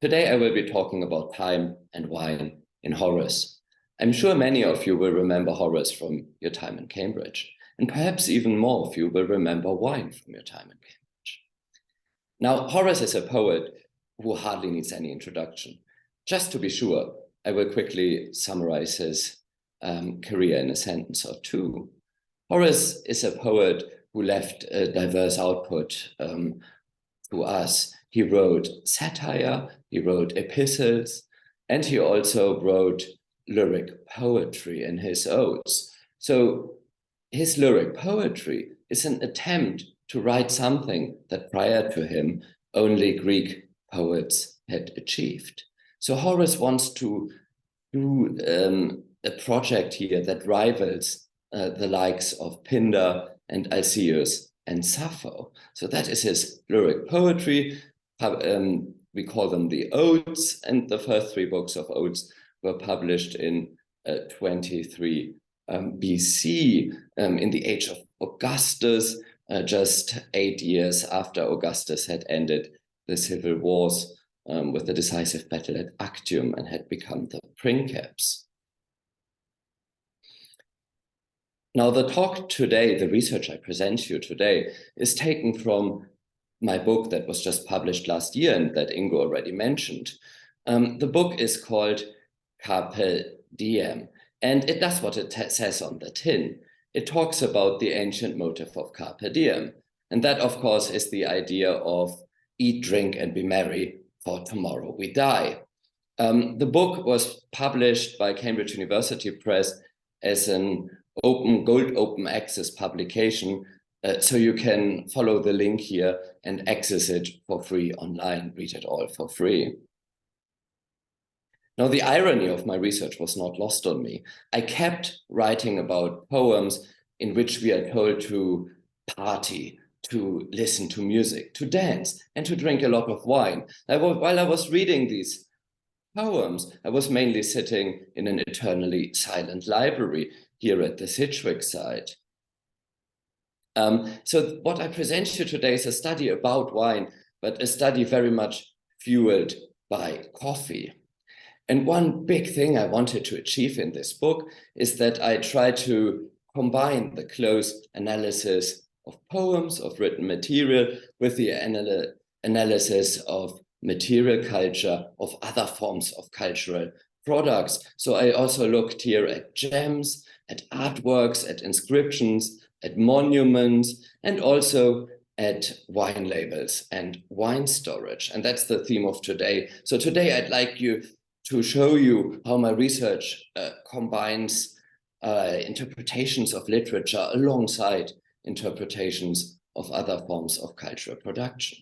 Today I will be talking about time and wine in Horace. I'm sure many of you will remember Horace from your time in Cambridge, and perhaps even more of you will remember wine from your time in Cambridge. Now, Horace is a poet who hardly needs any introduction. Just to be sure, I will quickly summarize his career in a sentence or two. Horace is a poet who left a diverse output to us. He wrote satire, he wrote epistles, and he also wrote lyric poetry in his odes. So his lyric poetry is an attempt to write something that prior to him only Greek poets had achieved. So Horace wants to do a project here that rivals the likes of Pindar and Alcaeus and Sappho. So that is his lyric poetry. We call them the Odes, and the first three books of Odes were published in 23 BC, in the age of Augustus, just 8 years after Augustus had ended the civil wars with the decisive battle at Actium and had become the princeps. Now, the talk today, the research I present to you today, is taken from my book that was just published last year and that Ingo already mentioned. The book is called Carpe Diem, and it does what it says on the tin. It talks about the ancient motive of Carpe Diem, and that, of course, is the idea of eat, drink, and be merry, for tomorrow we die. The book was published by Cambridge University Press as an gold open access publication, so you can follow the link here and access it for free online, read it all for free. Now, the irony of my research was not lost on me. I kept writing about poems in which we are told to party, to listen to music, to dance, and to drink a lot of wine. While I was reading these poems, I was mainly sitting in an eternally silent library here at the Sidgwick site. So what I present to you today is a study about wine, but a study very much fueled by coffee. And one big thing I wanted to achieve in this book is that I try to combine the close analysis of poems, of written material, with the analysis of material culture, of other forms of cultural products. So I also looked here at gems, at artworks, at inscriptions, at monuments, and also at wine labels and wine storage. And that's the theme of today. So today I'd like to show you how my research combines interpretations of literature alongside interpretations of other forms of cultural production.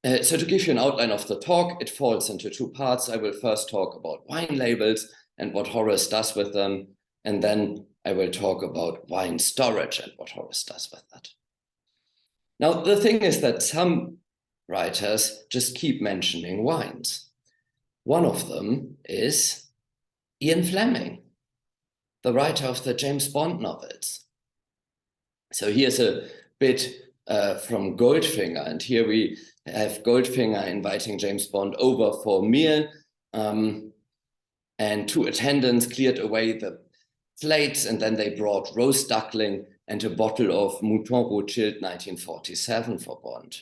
So to give you an outline of the talk, it falls into two parts. I will first talk about wine labels and what Horace does with them, and then I will talk about wine storage and what Horace does with that. Now, the thing is that some writers just keep mentioning wines. One of them is Ian Fleming, the writer of the James Bond novels. So here's a bit from Goldfinger, and here we have Goldfinger inviting James Bond over for a meal, and two attendants cleared away the plates, and then they brought roast duckling and a bottle of Mouton Rothschild 1947 for Bond.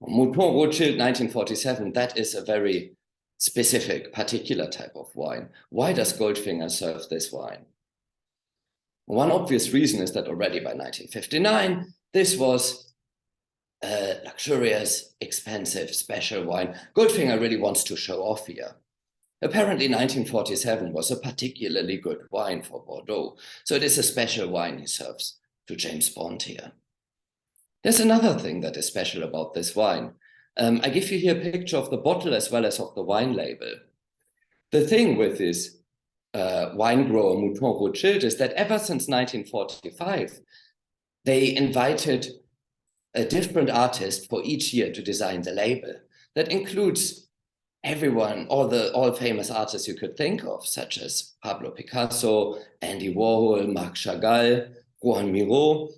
Mouton Rothschild 1947, that is a very specific, particular type of wine. Why does Goldfinger serve this wine? One obvious reason is that already by 1959, this was a luxurious, expensive, special wine. Goldfinger really wants to show off here. Apparently 1947 was a particularly good wine for Bordeaux, so it is a special wine he serves to James Bond here. There's another thing that is special about this wine. I give you here a picture of the bottle as well as of the wine label. The thing with this wine grower Mouton Rothschild is that ever since 1945, they invited a different artist for each year to design the label. That includes everyone, all famous artists you could think of, such as Pablo Picasso, Andy Warhol, Marc Chagall, Joan Miró.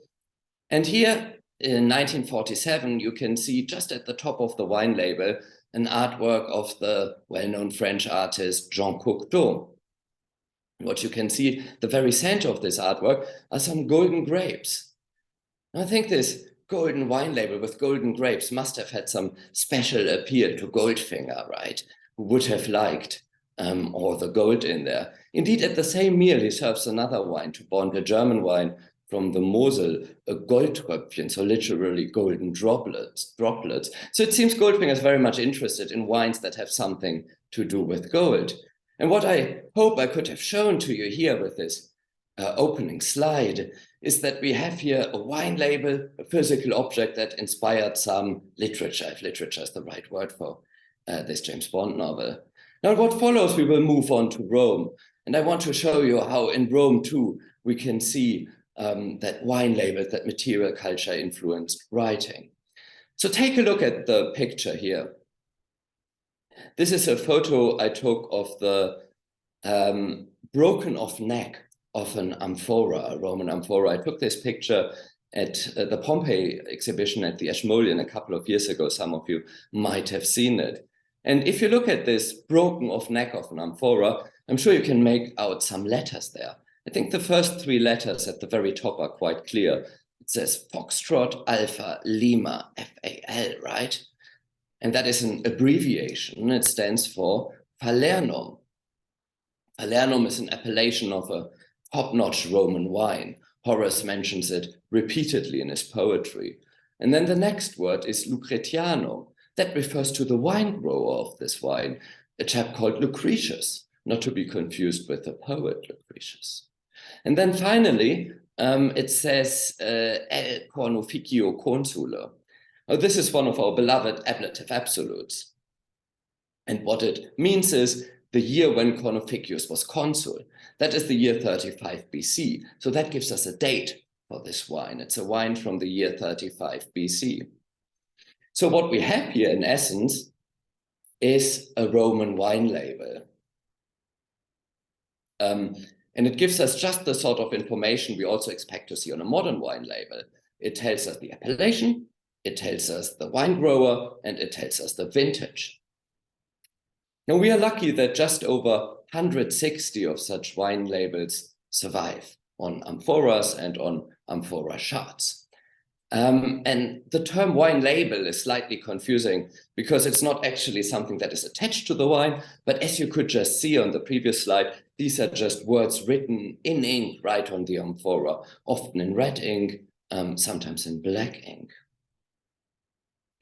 And here in 1947, you can see just at the top of the wine label an artwork of the well-known French artist Jean Cocteau. What you can see, the very center of this artwork are some golden grapes. I think this golden wine label with golden grapes must have had some special appeal to Goldfinger, right? Who would have liked all the gold in there. Indeed, at the same meal, he serves another wine to Bond, a German wine from the Mosel, a Goldtröpfchen, so literally golden droplets. So it seems Goldfinger is very much interested in wines that have something to do with gold. And what I hope I could have shown to you here with this opening slide is that we have here a wine label, a physical object that inspired some literature, if literature is the right word for this James Bond novel. Now, what follows, we will move on to Rome. And I want to show you how in Rome, too, we can see that wine labels, that material culture influenced writing. So take a look at the picture here. This is a photo I took of the broken off neck of an amphora, a Roman amphora. I took this picture at the Pompeii exhibition at the Ashmolean a couple of years ago. Some of you might have seen it. And if you look at this broken off neck of an amphora, I'm sure you can make out some letters there. I think the first three letters at the very top are quite clear. It says Foxtrot, Alpha, Lima, FAL, right? And that is an abbreviation. It stands for Falernum. Falernum is an appellation of a top-notch Roman wine. Horace mentions it repeatedly in his poetry. And then the next word is Lucretianum. That refers to the wine grower of this wine, a chap called Lucretius, not to be confused with the poet Lucretius. And then finally, it says El cornuficio consule. Now, this is one of our beloved ablative absolutes. And what it means is the year when Cornuficius was consul. That is the year 35 BC. So that gives us a date for this wine. It's a wine from the year 35 BC. So what we have here in essence is a Roman wine label. And it gives us just the sort of information we also expect to see on a modern wine label. It tells us the appellation, it tells us the wine grower, and it tells us the vintage. Now, we are lucky that just over 160 of such wine labels survive on amphoras and on amphora shards. And the term wine label is slightly confusing because it's not actually something that is attached to the wine, but as you could just see on the previous slide, these are just words written in ink right on the amphora, often in red ink, sometimes in black ink.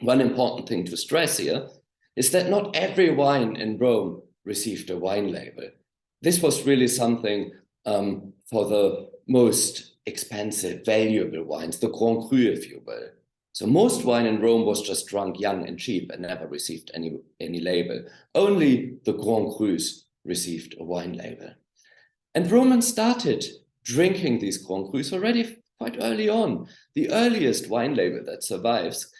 One important thing to stress here is that not every wine in Rome received a wine label. This was really something for the most expensive, valuable wines, the Grand Cru, if you will. So most wine in Rome was just drunk young and cheap and never received any label. Only the Grand Crus received a wine label. And Romans started drinking these Grand Crus already quite early on. The earliest wine label that survives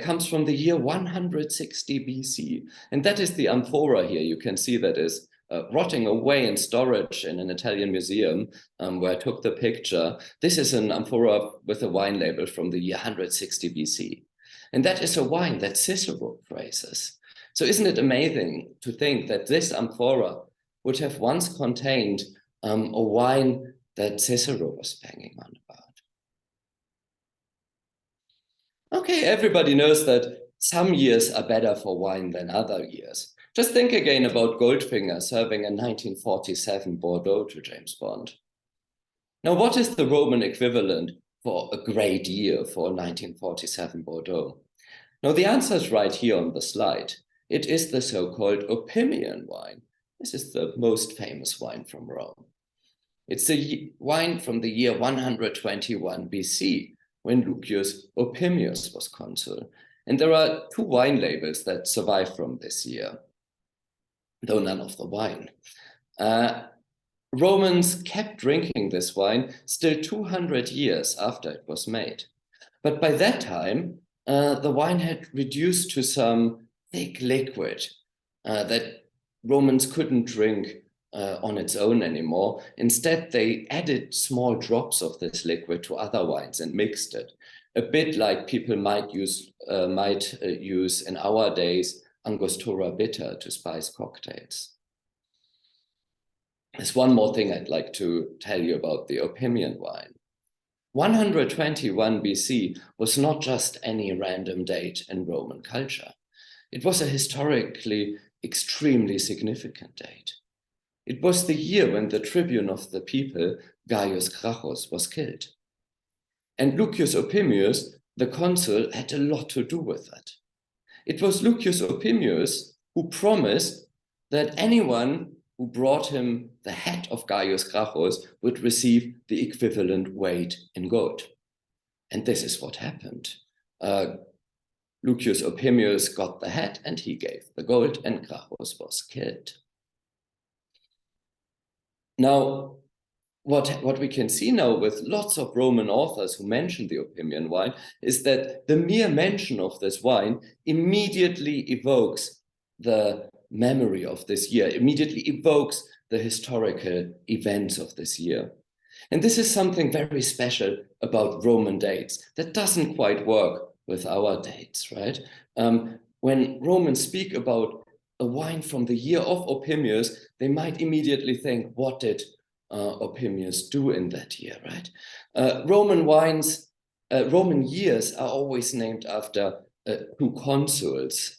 comes from the year 160 BC. And that is the amphora here. You can see that is rotting away in storage in an Italian museum where I took the picture. This is an amphora with a wine label from the year 160 BC. And that is a wine that Cicero praises. So isn't it amazing to think that this amphora would have once contained a wine that Cicero was banging on about? Okay, everybody knows that some years are better for wine than other years. Just think again about Goldfinger serving a 1947 Bordeaux to James Bond. Now, what is the Roman equivalent for a great year for a 1947 Bordeaux? Now, the answer is right here on the slide. It is the so-called Opimian wine. This is the most famous wine from Rome. It's the wine from the year 121 BC, when Lucius Opimius was consul. And there are two wine labels that survive from this year, though none of the wine. Romans kept drinking this wine still 200 years after it was made. But by that time, the wine had reduced to some thick liquid that Romans couldn't drink on its own anymore. Instead, they added small drops of this liquid to other wines and mixed it. a bit like people might use in our days Angostura bitter to spice cocktails. There's one more thing I'd like to tell you about the Opimian wine. 121 BC was not just any random date in Roman culture. It was a historically extremely significant date. It was the year when the tribune of the people, Gaius Gracchus, was killed. And Lucius Opimius, the consul, had a lot to do with that. It was Lucius Opimius who promised that anyone who brought him the head of Gaius Gracchus would receive the equivalent weight in gold. And this is what happened. Lucius Opimius got the head and he gave the gold, and Gracchus was killed. Now, what we can see now with lots of Roman authors who mention the Opimian wine is that the mere mention of this wine immediately evokes the memory of this year, immediately evokes the historical events of this year. And this is something very special about Roman dates that doesn't quite work with our dates, right? When Romans speak about a wine from the year of Opimius, they might immediately think, what did Opimius do in that year, right? Roman years are always named after two consuls.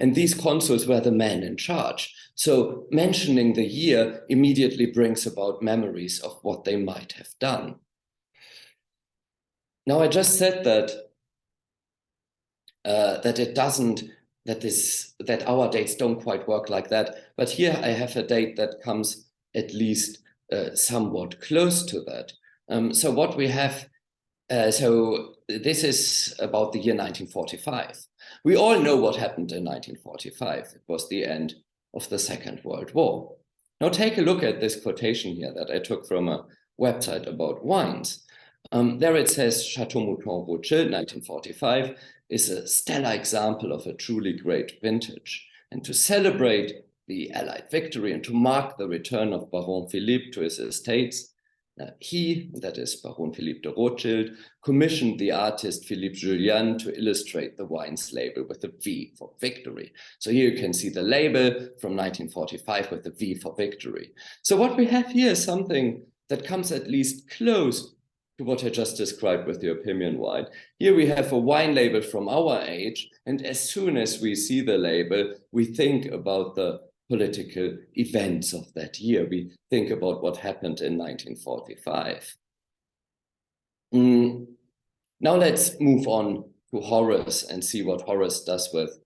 And these consuls were the men in charge. So mentioning the year immediately brings about memories of what they might have done. Now, I just said that that our dates don't quite work like that. But here I have a date that comes at least somewhat close to that. So what we have, so this is about the year 1945. We all know what happened in 1945. It was the end of the Second World War. Now take a look at this quotation here that I took from a website about wines. There it says, Chateau Mouton Rothschild, 1945, is a stellar example of a truly great vintage. And to celebrate the Allied victory and to mark the return of Baron Philippe to his estates, he, that is Baron Philippe de Rothschild, commissioned the artist Philippe Julian to illustrate the wine's label with a V for victory. So here you can see the label from 1945 with the V for victory. So what we have here is something that comes at least close to what I just described with the Opimian wine. Here we have a wine label from our age, and as soon as we see the label, we think about the political events of that year. We think about what happened in 1945. Now let's move on to Horace and see what Horace does with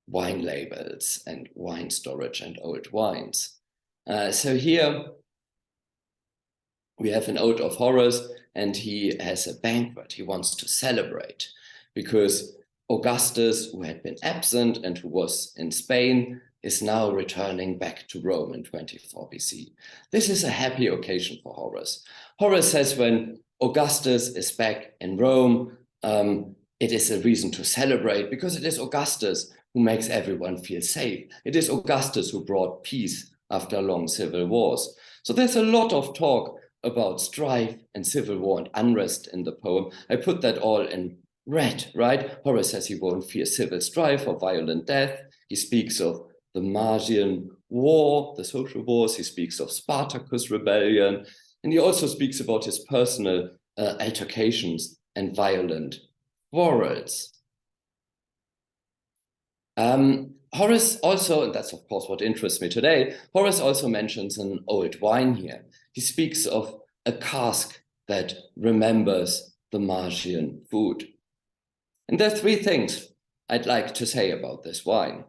wine labels and wine storage and old wines. So here we have an ode of Horace, and he has a banquet. He wants to celebrate because Augustus, who had been absent and who was in Spain, is now returning back to Rome in 24 BC. This is a happy occasion for Horace. Horace says when Augustus is back in Rome, it is a reason to celebrate because it is Augustus who makes everyone feel safe. It is Augustus who brought peace after long civil wars. So there's a lot of talk about strife and civil war and unrest in the poem. I put that all in red, right? Horace says he won't fear civil strife or violent death. He speaks of the Magian War, the social wars. He speaks of Spartacus' rebellion. And he also speaks about his personal altercations and violent quarrels. Horace also, and that's of course what interests me today, Horace also mentions an old wine here. He speaks of a cask that remembers the Magian food. And there are three things I'd like to say about this wine.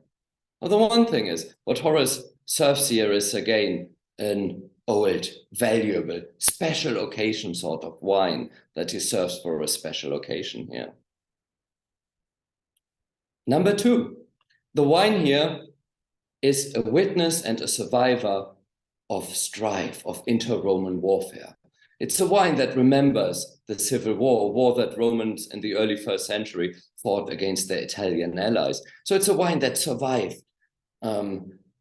Well, the one thing is, what Horace serves here is again an old, valuable, special occasion sort of wine that he serves for a special occasion here. Number two, the wine here is a witness and a survivor of strife, of inter-Roman warfare. It's a wine that remembers the civil war, a war that Romans in the early 1st century fought against their Italian allies. So it's a wine that survived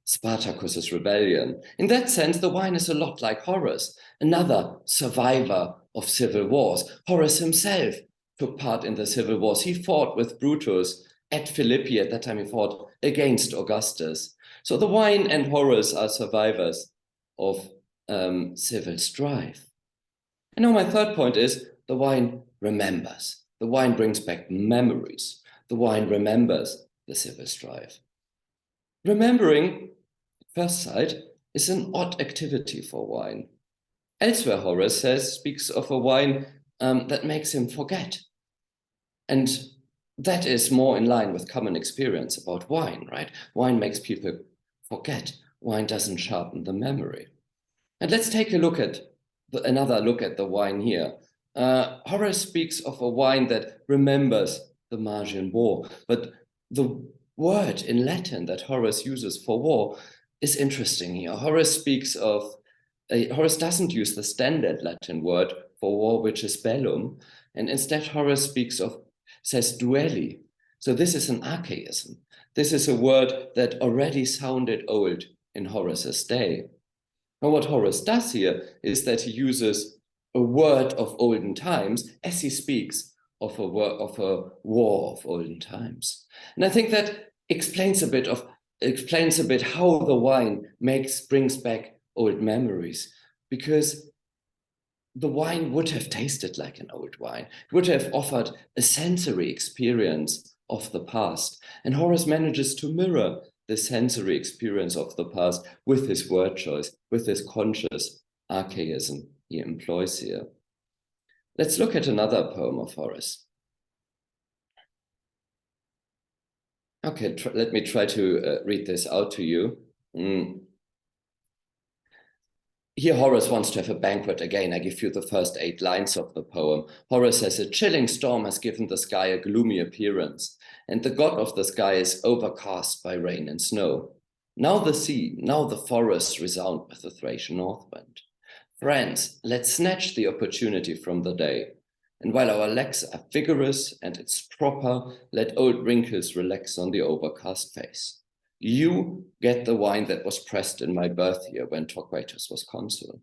Spartacus's rebellion. In that sense, the wine is a lot like Horace, another survivor of civil wars. Horace himself took part in the civil wars. He fought with Brutus at Philippi. At that time, he fought against Augustus. So the wine and Horace are survivors of civil strife. And now my third point is the wine remembers. The wine brings back memories. The wine remembers the civil strife. Remembering, at first sight, is an odd activity for wine. Elsewhere, Horace speaks of a wine that makes him forget. And that is more in line with common experience about wine, right? Wine makes people forget. Wine doesn't sharpen the memory. And let's take a look at another look at the wine here. Horace speaks of a wine that remembers the Magian War, but the word in Latin that Horace uses for war is interesting here. Horace doesn't use the standard Latin word for war, which is bellum, and instead Horace says duelli. So this is an archaism. This is a word that already sounded old in Horace's day. Now what Horace does here is that he uses a word of olden times as he speaks of a war of olden times. And I think that explains a bit how the wine brings back old memories, because the wine would have tasted like an old wine. It would have offered a sensory experience of the past. And Horace manages to mirror the sensory experience of the past with his word choice, with his conscious archaism he employs here. Let's look at another poem of Horace. Okay, let me try to read this out to you. Here Horace wants to have a banquet again. I give you the first 8 lines of the poem. Horace says, a chilling storm has given the sky a gloomy appearance, and the god of the sky is overcast by rain and snow. Now the sea, now the forests resound with the Thracian north wind. Friends, let's snatch the opportunity from the day. And while our legs are vigorous and it's proper, let old wrinkles relax on the overcast face. You get the wine that was pressed in my birth year when Torquatus was consul.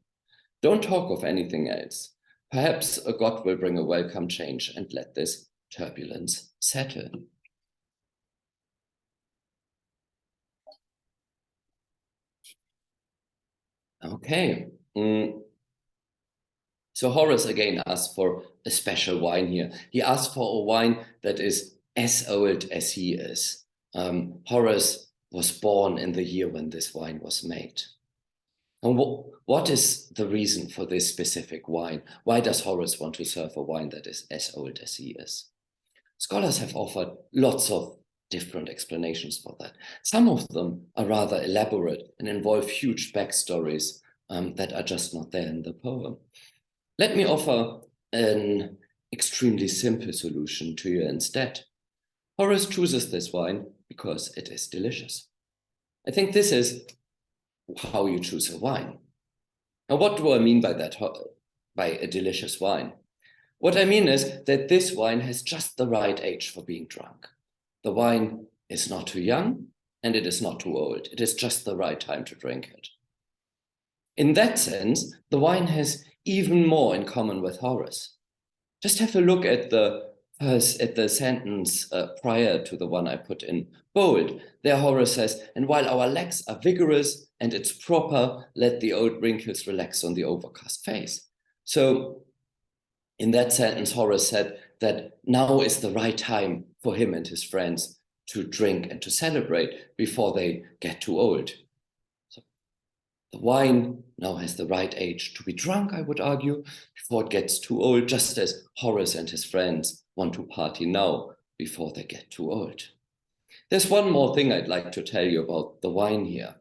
Don't talk of anything else. Perhaps a god will bring a welcome change and let this turbulence settle. Okay. So Horace again asks for a special wine here. He asks for a wine that is as old as he is. Horace was born in the year when this wine was made. And what is the reason for this specific wine? Why does Horace want to serve a wine that is as old as he is? Scholars have offered lots of different explanations for that. Some of them are rather elaborate and involve huge backstories that are just not there in the poem. Let me offer an extremely simple solution to you instead. Horace chooses this wine because it is delicious. I think this is how you choose a wine. Now, what do I mean by that, by a delicious wine? What I mean is that this wine has just the right age for being drunk. The wine is not too young and it is not too old. It is just the right time to drink it. In that sense, the wine has even more in common with Horace. Just have a look at the sentence prior to the one I put in bold. There Horace says, and while our legs are vigorous and it's proper, let the old wrinkles relax on the overcast face. So in that sentence, Horace said that now is the right time for him and his friends to drink and to celebrate before they get too old. So the wine now has the right age to be drunk, I would argue, before it gets too old, just as Horace and his friends want to party now before they get too old. There's one more thing I'd like to tell you about the wine here.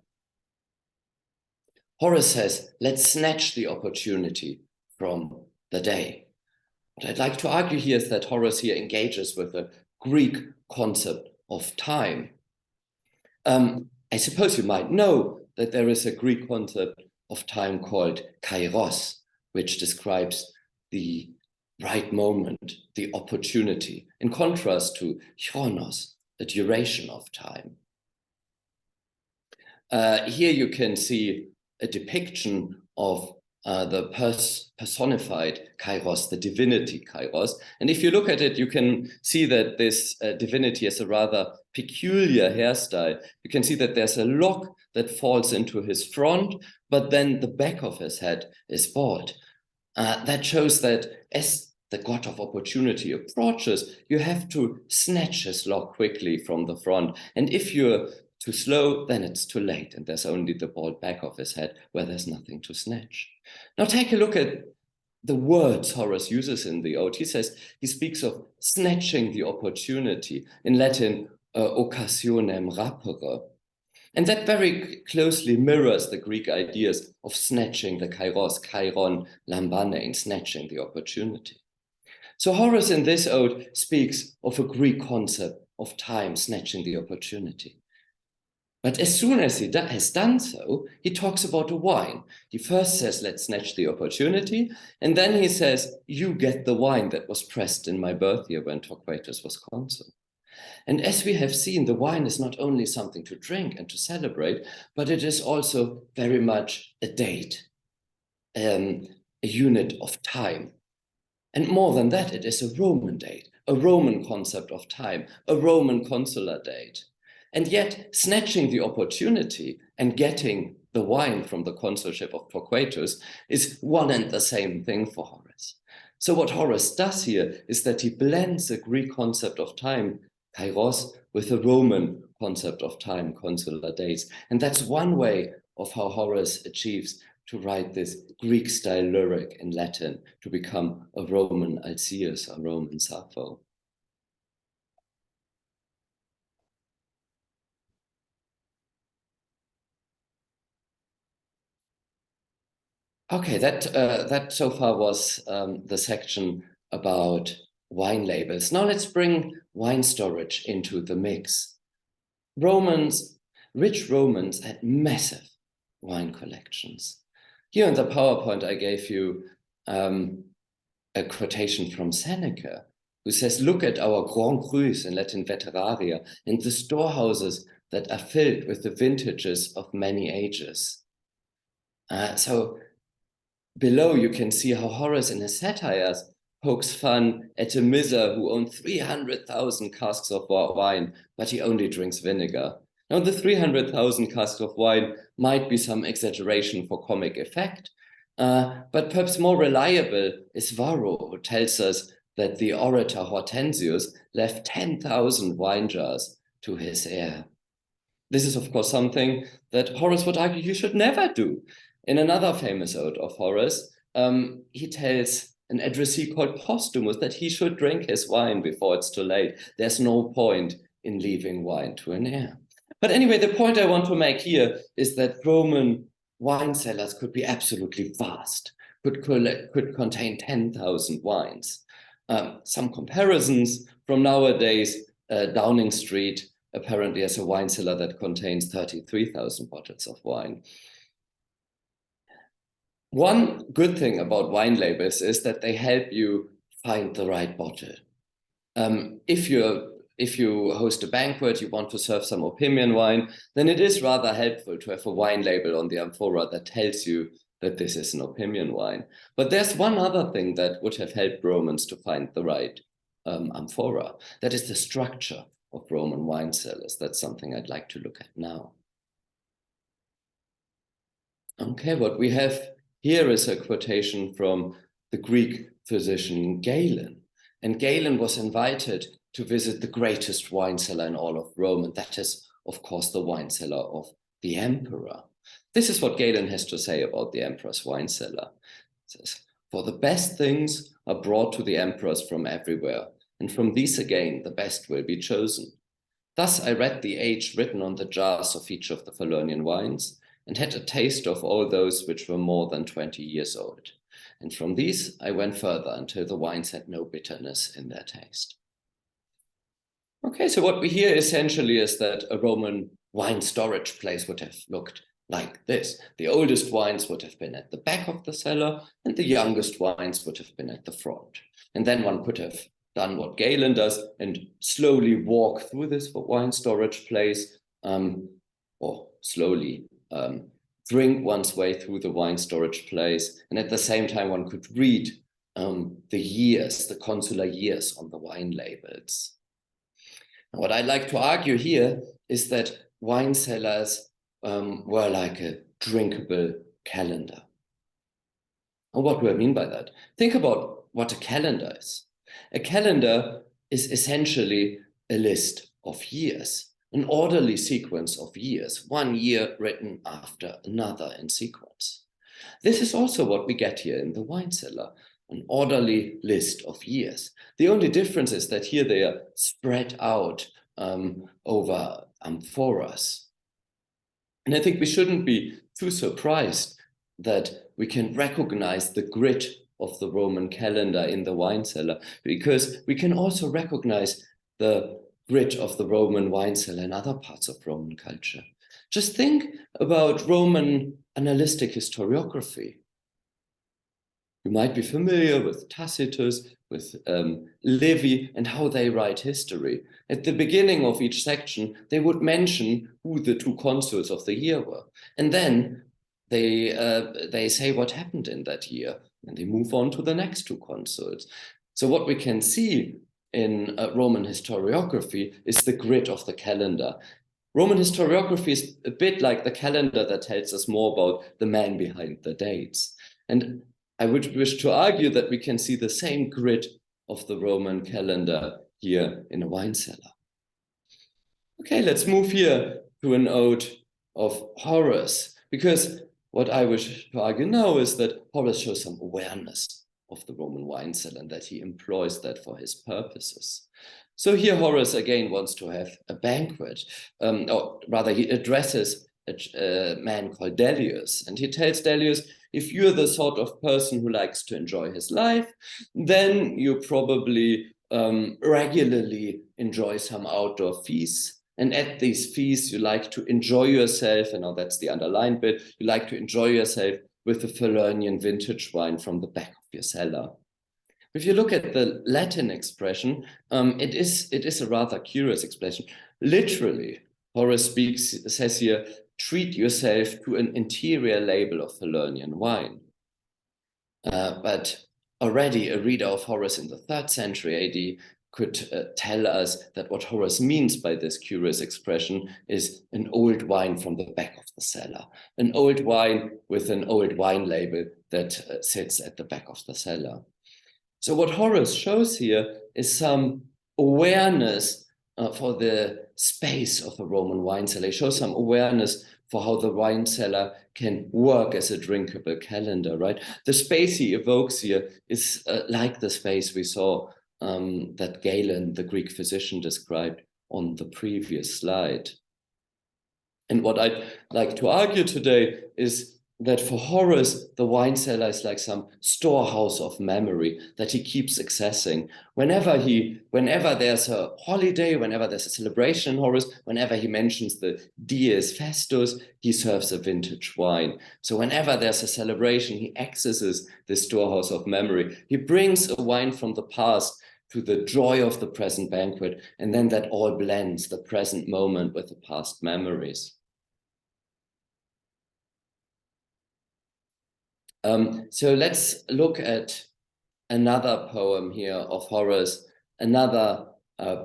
Horace says, let's snatch the opportunity from the day. What I'd like to argue here is that Horace here engages with a Greek concept of time. I suppose you might know that there is a Greek concept of time called kairos, which describes the right moment, the opportunity, in contrast to chronos, the duration of time. Here you can see a depiction of the personified kairos, the divinity kairos. And if you look at it, you can see that this divinity has a rather peculiar hairstyle. You can see that there's a lock that falls into his front, but then the back of his head is bald. That shows that as the god of opportunity approaches, you have to snatch his lock quickly from the front. And if you're too slow, then it's too late, and there's only the bald back of his head where there's nothing to snatch. Now take a look at the words Horace uses in the ode. He speaks of snatching the opportunity, in Latin, occasionem rapere. And that very closely mirrors the Greek ideas of snatching the kairos, kairon, lambanein, snatching the opportunity. So Horace in this ode speaks of a Greek concept of time, snatching the opportunity. But as soon as he has done so, he talks about the wine. He first says, let's snatch the opportunity. And then he says, you get the wine that was pressed in my birth year when Torquatus was consul. And as we have seen, the wine is not only something to drink and to celebrate, but it is also very much a date, a unit of time. And more than that, it is a Roman date, a Roman concept of time, a Roman consular date. And yet, snatching the opportunity and getting the wine from the consulship of Torquatus is one and the same thing for Horace. So what Horace does here is that he blends a Greek concept of time, kairos, with a Roman concept of time, consular dates. And that's one way of how Horace achieves to write this Greek-style lyric in Latin, to become a Roman Alcaeus, a Roman Sappho. Okay, that so far was the section about wine labels. Now let's bring wine storage into the mix. Rich Romans had massive wine collections. Here in the PowerPoint, I gave you a quotation from Seneca, who says, look at our Grand Crus, in Latin veteraria, and the storehouses that are filled with the vintages of many ages. So below, you can see how Horace in his satires pokes fun at a miser who owned 300,000 casks of wine, but he only drinks vinegar. Now, the 300,000 casks of wine might be some exaggeration for comic effect, but perhaps more reliable is Varro, who tells us that the orator Hortensius left 10,000 wine jars to his heir. This is, of course, something that Horace would argue you should never do. In another famous ode of Horace, he tells an addressee called Posthumus that he should drink his wine before it's too late. There's no point in leaving wine to an heir. But anyway, the point I want to make here is that Roman wine cellars could be absolutely vast, could contain 10,000 wines. Some comparisons from nowadays, Downing Street apparently has a wine cellar that contains 33,000 bottles of wine. One good thing about wine labels is that they help you find the right bottle. If you host a banquet, you want to serve some opinion wine, then it is rather helpful to have a wine label on the amphora that tells you that this is an opinion wine. But there's one other thing that would have helped Romans to find the right amphora. That is the structure of Roman wine cellars. That's something I'd like to look at now. Okay, what we have here is a quotation from the Greek physician Galen. And Galen was invited to visit the greatest wine cellar in all of Rome, and that is, of course, the wine cellar of the emperor. This is what Galen has to say about the emperor's wine cellar. It says, for the best things are brought to the emperors from everywhere, and from these again the best will be chosen. Thus I read the age written on the jars of each of the Falernian wines, and had a taste of all those which were more than 20 years old. And from these I went further until the wines had no bitterness in their taste. Okay, so what we hear essentially is that a Roman wine storage place would have looked like this. The oldest wines would have been at the back of the cellar, and the youngest wines would have been at the front. And then one could have done what Galen does and slowly walk through this wine storage place, or slowly drink one's way through the wine storage place. And at the same time, one could read the years, the consular years on the wine labels. Now, what I'd like to argue here is that wine cellars were like a drinkable calendar. And what do I mean by that? Think about what a calendar is. A calendar is essentially a list of years, an orderly sequence of years, one year written after another in sequence. This is also what we get here in the wine cellar, an orderly list of years. The only difference is that here they are spread out over amphoras. And I think we shouldn't be too surprised that we can recognize the grit of the Roman calendar in the wine cellar, because we can also recognize the grit of the Roman wine cellar in other parts of Roman culture. Just think about Roman annalistic historiography. You might be familiar with Tacitus, with Livy, and how they write history. At the beginning of each section, they would mention who the two consuls of the year were. And then they say what happened in that year, and they move on to the next two consuls. So what we can see in Roman historiography is the grit of the calendar. Roman historiography is a bit like the calendar that tells us more about the man behind the dates. And I would wish to argue that we can see the same grit of the Roman calendar here in a wine cellar. Okay, let's move here to an ode of Horace, because what I wish to argue now is that Horace shows some awareness of the Roman wine cellar and that he employs that for his purposes. So here Horace again wants to have a banquet, or rather he addresses a man called Dellius, and he tells Dellius, if you're the sort of person who likes to enjoy his life, then you probably regularly enjoy some outdoor feasts. And at these feasts, you like to enjoy yourself, and now that's the underlined bit, you like to enjoy yourself with the Falernian vintage wine from the back of your cellar. If you look at the Latin expression, it is a rather curious expression. Literally, Horace says here, treat yourself to an interior label of Falernian wine. But already a reader of Horace in the 3rd century AD could tell us that what Horace means by this curious expression is an old wine from the back of the cellar, an old wine with an old wine label that sits at the back of the cellar. So what Horace shows here is some awareness for the space of a Roman wine cellar. He shows some awareness for how the wine cellar can work as a drinkable calendar, right? The space he evokes here is like the space we saw that Galen, the Greek physician, described on the previous slide. And what I'd like to argue today is that for Horace, the wine cellar is like some storehouse of memory that he keeps accessing. Whenever there's a holiday, whenever there's a celebration in Horace, whenever he mentions the Dies Festus, he serves a vintage wine. So whenever there's a celebration, he accesses this storehouse of memory. He brings a wine from the past to the joy of the present banquet, and then that all blends the present moment with the past memories. So let's look at another poem here of Horace, another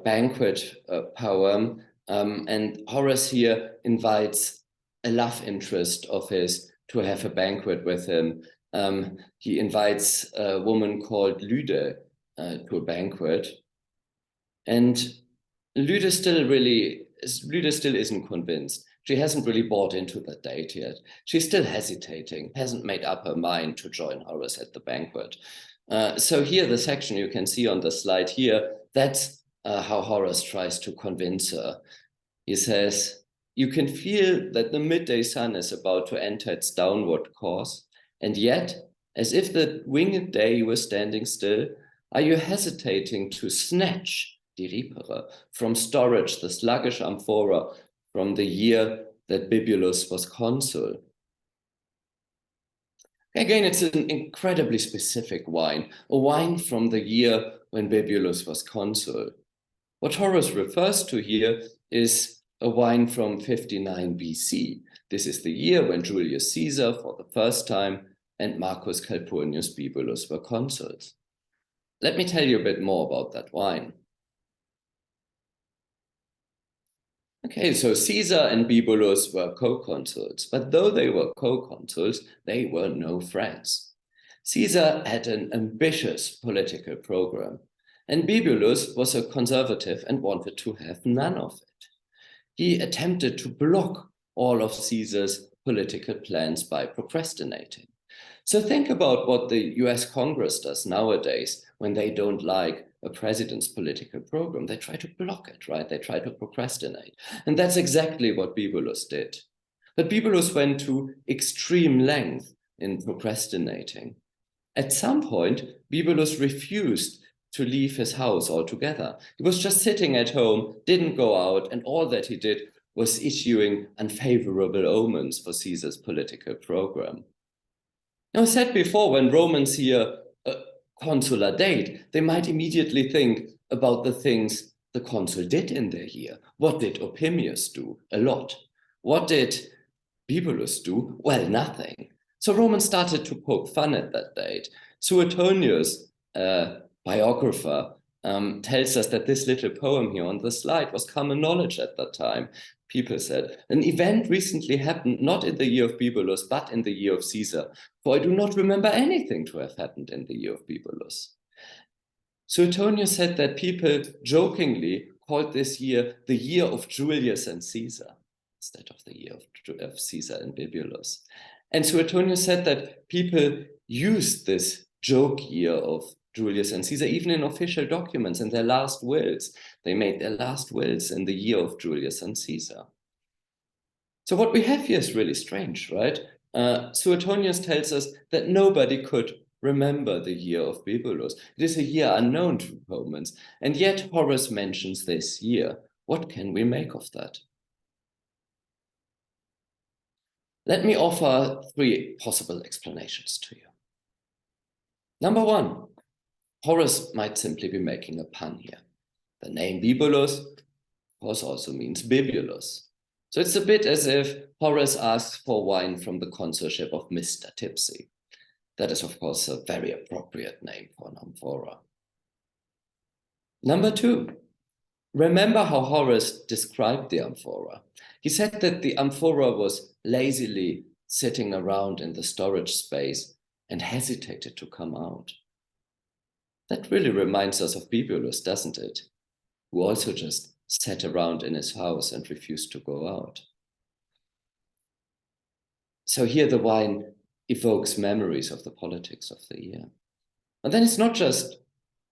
banquet poem. And Horace here invites a love interest of his to have a banquet with him. He invites a woman called Lyde to a banquet. And Lyde still isn't convinced. She hasn't really bought into the date yet. She's still hesitating, hasn't made up her mind to join Horace at the banquet. So here, the section you can see on the slide here, that's how Horace tries to convince her. He says, you can feel that the midday sun is about to enter its downward course, and yet, as if the winged day were standing still, are you hesitating to snatch, diripere, from storage the sluggish amphora from the year that Bibulus was consul? Again, it's an incredibly specific wine, a wine from the year when Bibulus was consul. What Horace refers to here is a wine from 59 BC. This is the year when Julius Caesar, for the first time, and Marcus Calpurnius Bibulus were consuls. Let me tell you a bit more about that wine. Okay, so Caesar and Bibulus were co-consuls, but though they were co-consuls, they were no friends. Caesar had an ambitious political program, and Bibulus was a conservative and wanted to have none of it. He attempted to block all of Caesar's political plans by procrastinating. So think about what the US Congress does nowadays when they don't like a president's political program. They try to block it, right? They try to procrastinate. And that's exactly what Bibulus did. But Bibulus went to extreme length in procrastinating. At some point, Bibulus refused to leave his house altogether. He was just sitting at home, didn't go out, and all that he did was issuing unfavorable omens for Caesar's political program. Now, I said before, when Romans hear a consular date, they might immediately think about the things the consul did in their year. What did Opimius do? A lot. What did Bibulus do? Well, nothing. So Romans started to poke fun at that date. Suetonius, biographer, tells us that this little poem here on the slide was common knowledge at that time. People said, an event recently happened not in the year of Bibulus, but in the year of Caesar, for I do not remember anything to have happened in the year of Bibulus. Suetonius said that people jokingly called this year the year of Julius and Caesar, instead of the year of Caesar and Bibulus. And Suetonius said that people used this joke year of Julius and Caesar even in official documents and their last wills. They made their last wills in the year of Julius and Caesar. So what we have here is really strange, right? Suetonius tells us that nobody could remember the year of Bibulus. It is a year unknown to Romans, and yet Horace mentions this year. What can we make of that? Let me offer three possible explanations to you. Number one, Horace might simply be making a pun here. The name Bibulus, of course, also means bibulus. So it's a bit as if Horace asks for wine from the consulship of Mr. Tipsy. That is, of course, a very appropriate name for an amphora. Number two, remember how Horace described the amphora. He said that the amphora was lazily sitting around in the storage space and hesitated to come out. That really reminds us of Bibulus, doesn't it? Who also just sat around in his house and refused to go out. So here the wine evokes memories of the politics of the year. And then it's not just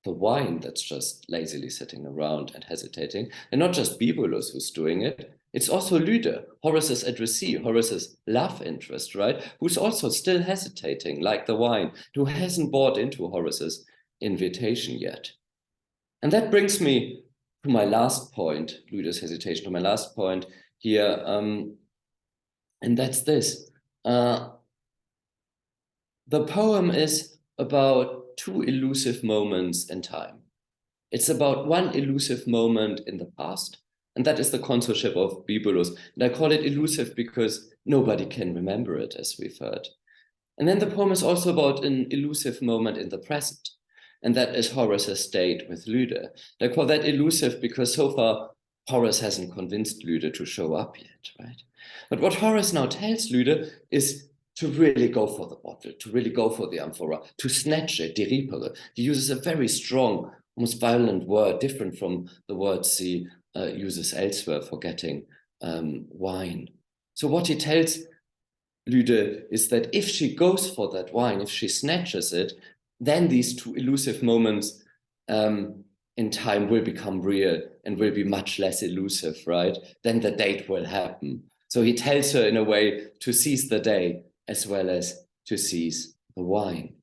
the wine that's just lazily sitting around and hesitating, and not just Bibulus who's doing it. It's also Lyde, Horace's addressee, Horace's love interest, right? Who's also still hesitating, like the wine, who hasn't bought into Horace's invitation yet. And that brings me to my last point, Lyde's hesitation, to my last point here, and that's this. The poem is about two elusive moments in time. It's about one elusive moment in the past, and that is the consulship of Bibulus. And I call it elusive because nobody can remember it, as we've heard. And then the poem is also about an elusive moment in the present, and that is Horace's date with Lyde. I call that elusive because so far Horace hasn't convinced Lyde to show up yet, right? But what Horace now tells Lyde is to really go for the bottle, to really go for the amphora, to snatch it, deripere. He uses a very strong, almost violent word, different from the words he uses elsewhere for getting wine. So what he tells Lyde is that if she goes for that wine, if she snatches it, then these two elusive moments in time will become real and will be much less elusive, right? Then the date will happen. So he tells her in a way to seize the day as well as to seize the wine.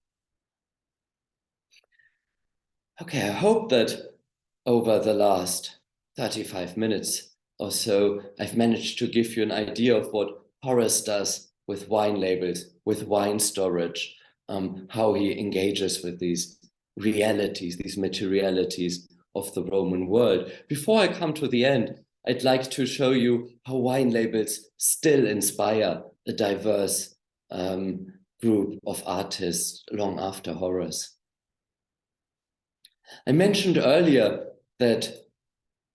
Okay, I hope that over the last 35 minutes or so, I've managed to give you an idea of what Horace does with wine labels, with wine storage, how he engages with these realities, these materialities of the Roman world. Before I come to the end, I'd like to show you how wine labels still inspire a diverse group of artists long after Horace. I mentioned earlier that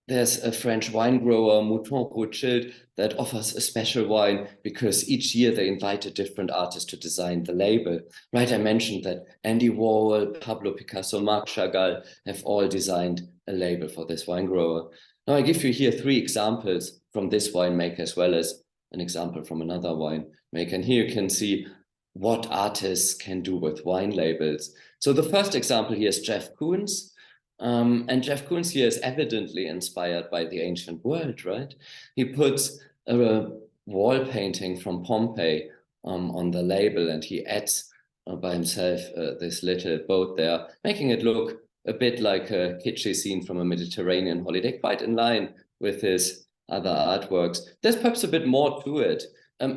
there's a French wine grower, Mouton Rothschild, that offers a special wine because each year they invite a different artist to design the label. Right, I mentioned that Andy Warhol, Pablo Picasso, Marc Chagall have all designed a label for this wine grower. Now I give you here 3 examples from this winemaker as well as an example from another winemaker. And here you can see what artists can do with wine labels. So the first example here is Jeff Koons. And Jeff Koons here is evidently inspired by the ancient world, right? He puts a wall painting from Pompeii on the label, and he adds by himself this little boat there, making it look a bit like a kitschy scene from a Mediterranean holiday, quite in line with his other artworks. There's perhaps a bit more to it.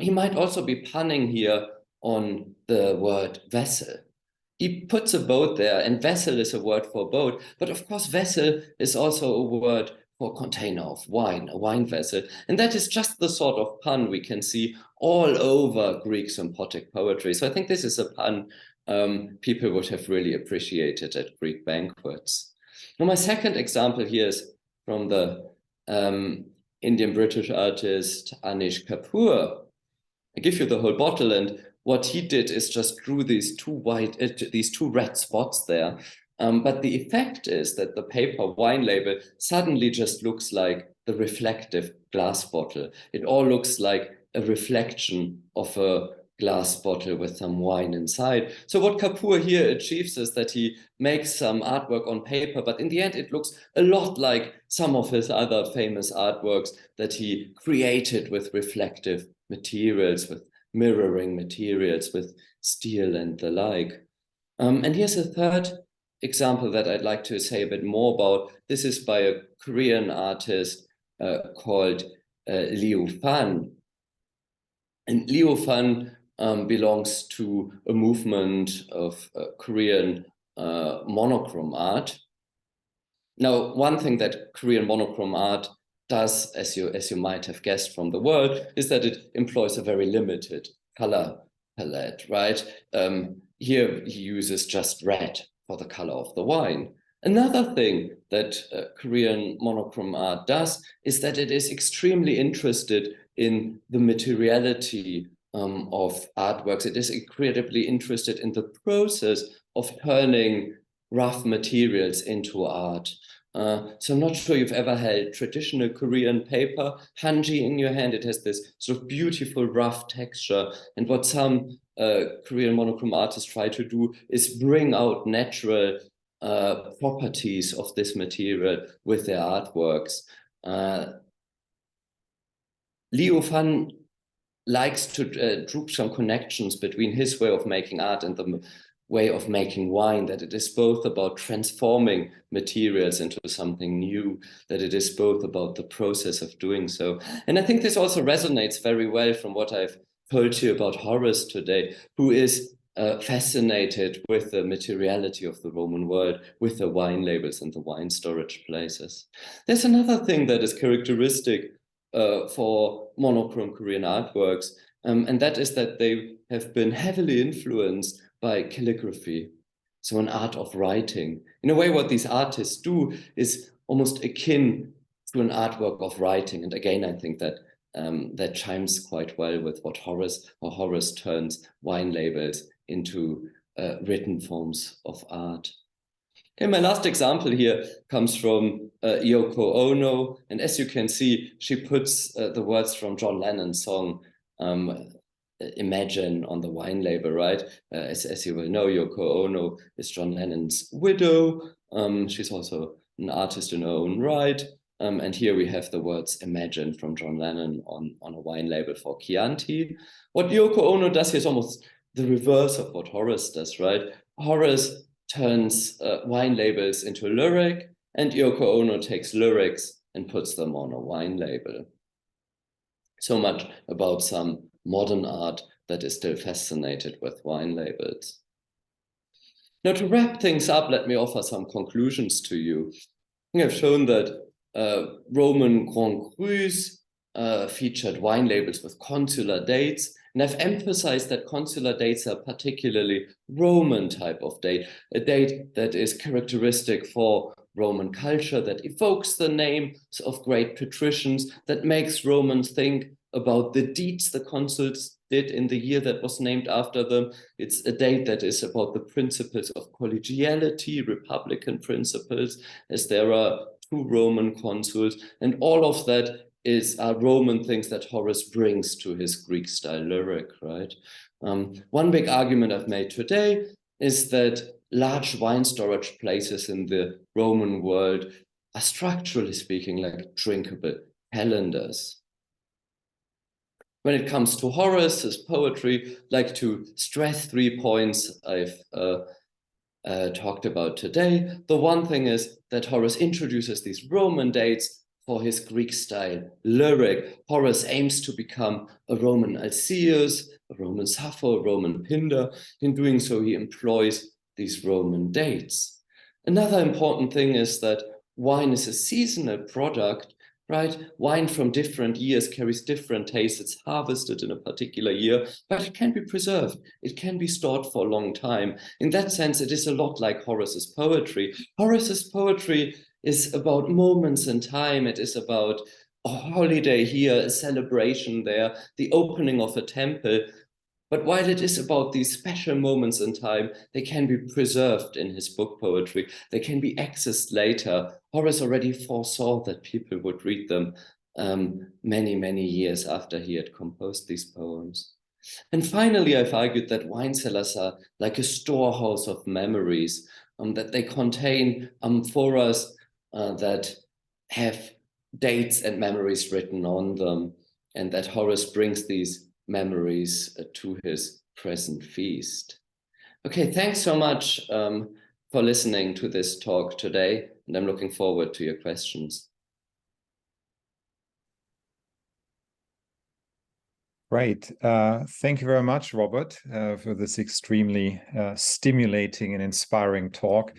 He might also be punning here on the word vessel. He puts a boat there, and vessel is a word for boat, but of course vessel is also a word for container of wine, a wine vessel. And that is just the sort of pun we can see all over Greek sympathetic poetry. So I think this is a pun people would have really appreciated at Greek banquets. Now my second example here is from the Indian-British artist Anish Kapoor. I give you the whole bottle, and what he did is just drew these two red spots there. But the effect is that the paper wine label suddenly just looks like the reflective glass bottle. It all looks like a reflection of a glass bottle with some wine inside. So what Kapoor here achieves is that he makes some artwork on paper, but in the end it looks a lot like some of his other famous artworks that he created with reflective materials, with mirroring materials, with steel and the like. And here's a third example that I'd like to say a bit more about. This is by a Korean artist called Liu Fan. And Liu Fan belongs to a movement of Korean monochrome art. Now, one thing that Korean monochrome art does, as you might have guessed from the word, is that it employs a very limited color palette, right? Here he uses just red for the color of the wine. Another thing that Korean monochrome art does is that it is extremely interested in the materiality of artworks. It is incredibly interested in the process of turning rough materials into art. So I'm not sure you've ever held traditional Korean paper, hanji, in your hand. It has this sort of beautiful rough texture. And what some Korean monochrome artists try to do is bring out natural properties of this material with their artworks. Liu Fan likes to draw some connections between his way of making art and the way of making wine, that it is both about transforming materials into something new, that it is both about the process of doing so. And I think this also resonates very well from what I've told you about Horace today, who is fascinated with the materiality of the Roman world, with the wine labels and the wine storage places. There's another thing that is characteristic for monochrome Korean artworks, and that is that they have been heavily influenced by calligraphy, so an art of writing. In a way, what these artists do is almost akin to an artwork of writing. And again, I think that that chimes quite well with what Horace turns wine labels into written forms of art. Okay, my last example here comes from Yoko Ono. And as you can see, she puts the words from John Lennon's song, Imagine, on the wine label, right? As you will know, Yoko Ono is John Lennon's widow. She's also an artist in her own right. And here we have the words Imagine from John Lennon on a wine label for Chianti. What Yoko Ono does here is almost the reverse of what Horace does, right? Horace turns wine labels into lyric, and Yoko Ono takes lyrics and puts them on a wine label. So much about some modern art that is still fascinated with wine labels. Now, to wrap things up, let me offer some conclusions to you. I think I've shown that Roman Grand Crus featured wine labels with consular dates. And I've emphasized that consular dates are particularly Roman type of date, a date that is characteristic for Roman culture, that evokes the names of great patricians, that makes Romans think about the deeds the consuls did in the year that was named after them. It's a date that is about the principles of collegiality, republican principles, as there are two Roman consuls, and all of that are Roman things that Horace brings to his Greek style lyric, right? One big argument I've made today is that large wine storage places in the Roman world are, structurally speaking, like drinkable calendars. When it comes to Horace's poetry, I'd like to stress 3 points I've talked about today. The one thing is that Horace introduces these Roman dates for his Greek style lyric. Horace aims to become a Roman Alcaeus, a Roman Sappho, a Roman Pindar. In doing so, he employs these Roman dates. Another important thing is that wine is a seasonal product, right? Wine from different years carries different tastes. It's harvested in a particular year, but it can be preserved. It can be stored for a long time. In that sense, it is a lot like Horace's poetry. Horace's poetry is about moments in time. It is about a holiday here, a celebration there, the opening of a temple. But while it is about these special moments in time, they can be preserved in his book poetry. They can be accessed later. Horace already foresaw that people would read them many, many years after he had composed these poems. And finally, I've argued that wine cellars are like a storehouse of memories, that they contain amphoras that have dates and memories written on them, and that Horace brings these memories to his present feast. Okay, thanks so much for listening to this talk today, and I'm looking forward to your questions. Great. Thank you very much, Robert, for this extremely stimulating and inspiring talk.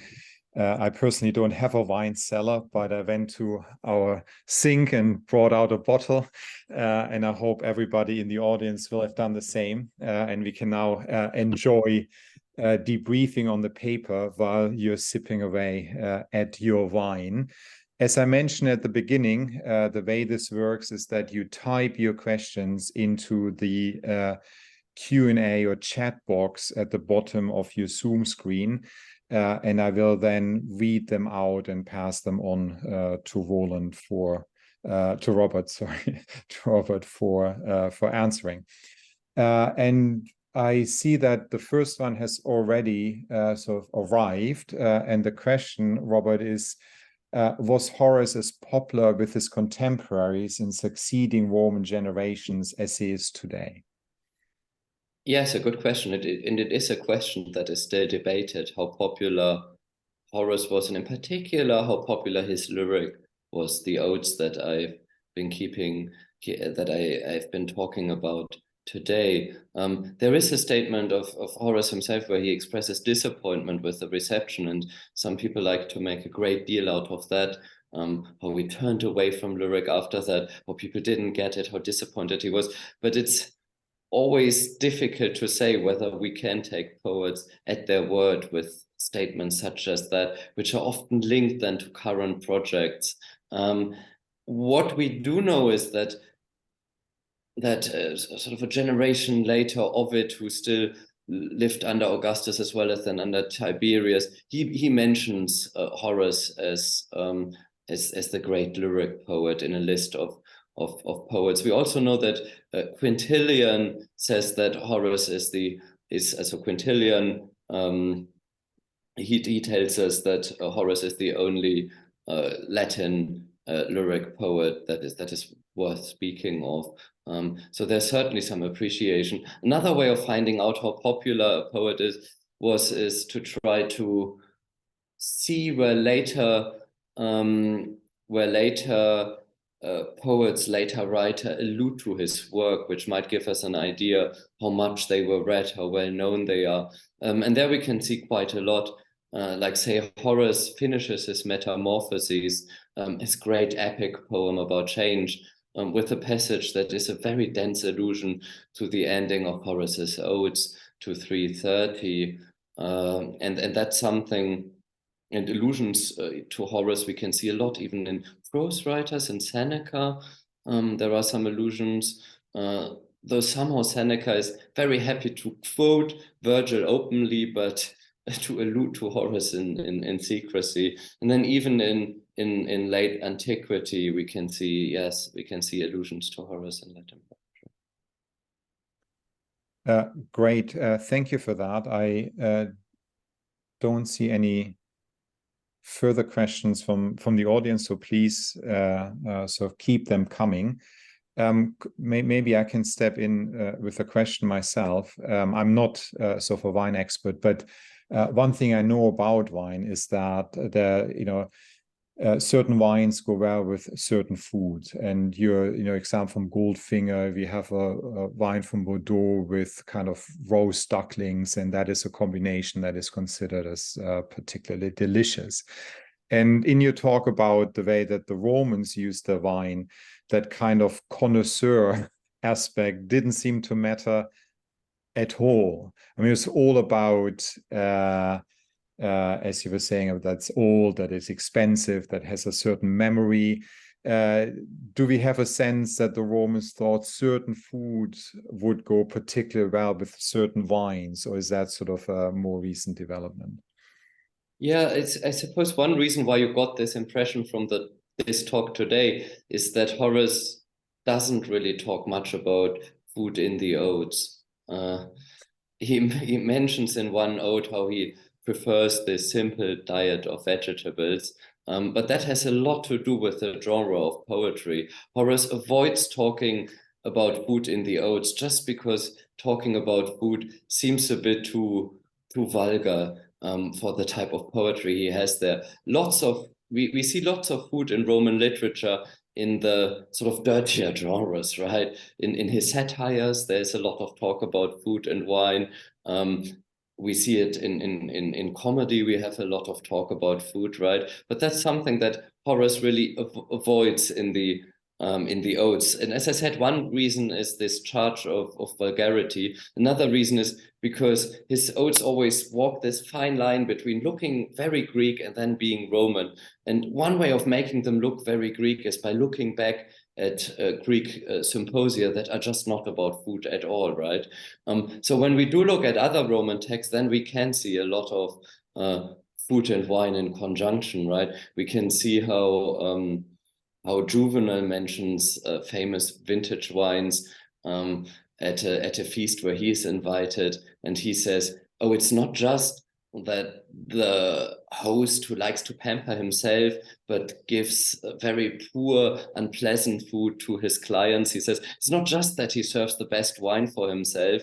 I personally don't have a wine cellar, but I went to our sink and brought out a bottle, and I hope everybody in the audience will have done the same, and we can now enjoy debriefing on the paper while you're sipping away at your wine. As I mentioned at the beginning, the way this works is that you type your questions into the Q&A or chat box at the bottom of your Zoom screen, and I will then read them out and pass them on to Robert, sorry, to Robert for answering. And I see that the first one has already sort of arrived, and the question, Robert, is, was Horace as popular with his contemporaries in succeeding Roman generations as he is today? Yes, a good question. And it is a question that is still debated, how popular Horace was, and in particular, how popular his lyric was, the odes that I've been I've been talking about today. There is a statement of Horace himself where he expresses disappointment with the reception, and some people like to make a great deal out of that, how we turned away from lyric after that, how people didn't get it, how disappointed he was. But it's always difficult to say whether we can take poets at their word with statements such as that, which are often linked then to current projects. What we do know is that sort of a generation later, Ovid, who still lived under Augustus as well as then under Tiberius, he mentions Horace as the great lyric poet in a list of poets. We also know that Quintilian says that Horace is Quintilian. He tells us that Horace is the only Latin lyric poet that is worth speaking of. So there's certainly some appreciation. Another way of finding out how popular a poet is to try to see where later poets, later writer allude to his work, which might give us an idea how much they were read, how well known they are. And there we can see quite a lot. Like say Horace finishes his Metamorphoses, his great epic poem about change, with a passage that is a very dense allusion to the ending of Horace's Odes to 330. And that's something, and allusions to Horace we can see a lot even in prose writers. In Seneca, there are some allusions, though somehow Seneca is very happy to quote Virgil openly, but to allude to Horace in secrecy. And then even in late antiquity, we can see allusions to Horace in Latin poetry. Great, thank you for that. I don't see any further questions from the audience, so please sort of keep them coming. Maybe I can step in with a question myself. I'm not sort of a wine expert, but one thing I know about wine is that certain wines go well with certain foods. And your example from Goldfinger, we have a wine from Bordeaux with kind of roast ducklings, and that is a combination that is considered as particularly delicious. And in your talk about the way that the Romans used their wine, that kind of connoisseur aspect didn't seem to matter at all. I mean, it's all about as you were saying, that's old, that is expensive, that has a certain memory. Do we have a sense that the Romans thought certain foods would go particularly well with certain wines, or is that sort of a more recent development? Yeah, I suppose one reason why you got this impression from this talk today is that Horace doesn't really talk much about food in the odes. He mentions in one ode how he prefers the simple diet of vegetables, but that has a lot to do with the genre of poetry. Horace avoids talking about food in the odes just because talking about food seems a bit too vulgar for the type of poetry he has there. We see lots of food in Roman literature in the sort of dirtier genres, right? In his satires, there's a lot of talk about food and wine. We see it in comedy. We have a lot of talk about food, right? But that's something that Horace really avoids in the odes. And as I said, one reason is this charge of vulgarity. Another reason is because his odes always walk this fine line between looking very Greek and then being Roman. And one way of making them look very Greek is by looking back at Greek symposia that are just not about food at all, right? So when we do look at other Roman texts, then we can see a lot of food and wine in conjunction, right? We can see how Juvenal mentions famous vintage wines at a feast where he is invited, and he says, "Oh, it's not just that the host who likes to pamper himself but gives very poor, unpleasant food to his clients." He says it's not just that he serves the best wine for himself,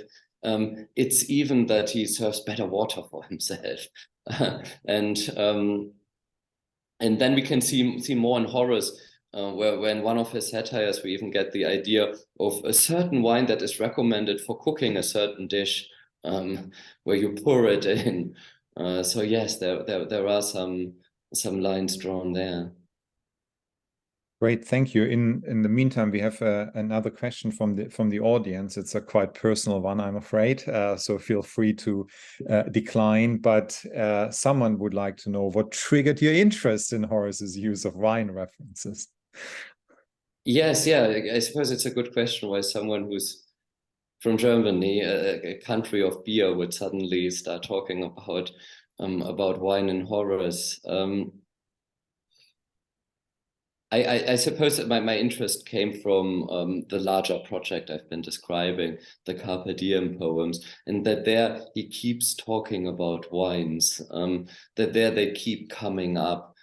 it's even that he serves better water for himself. and then we can see more in Horace, where in one of his satires we even get the idea of a certain wine that is recommended for cooking a certain dish, where you pour it in. So yes, there are some lines drawn there. Great, thank you. In the meantime, we have another question from the audience. It's a quite personal one, I'm afraid. So feel free to decline. But someone would like to know what triggered your interest in Horace's use of wine references. Yes, yeah, I suppose it's a good question why someone who's from Germany, a country of beer, would suddenly start talking about wine in Horace. I suppose that my interest came from the larger project I've been describing, the Carpe Diem poems, and that there he keeps talking about wines, that there they keep coming up.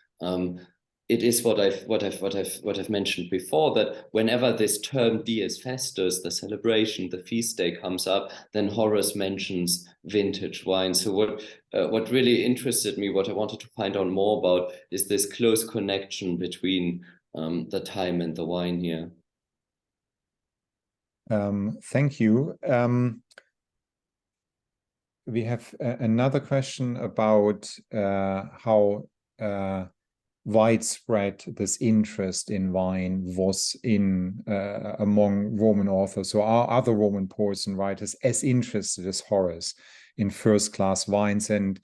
It is what I've mentioned before, that whenever this term Dies Festus, the celebration, the feast day comes up, then Horace mentions vintage wine. So what really interested me, what I wanted to find out more about, is this close connection between the time and the wine here. Thank you. we have another question about how widespread this interest in wine was among Roman authors. So are other Roman poets and writers as interested as Horace in first-class wines? And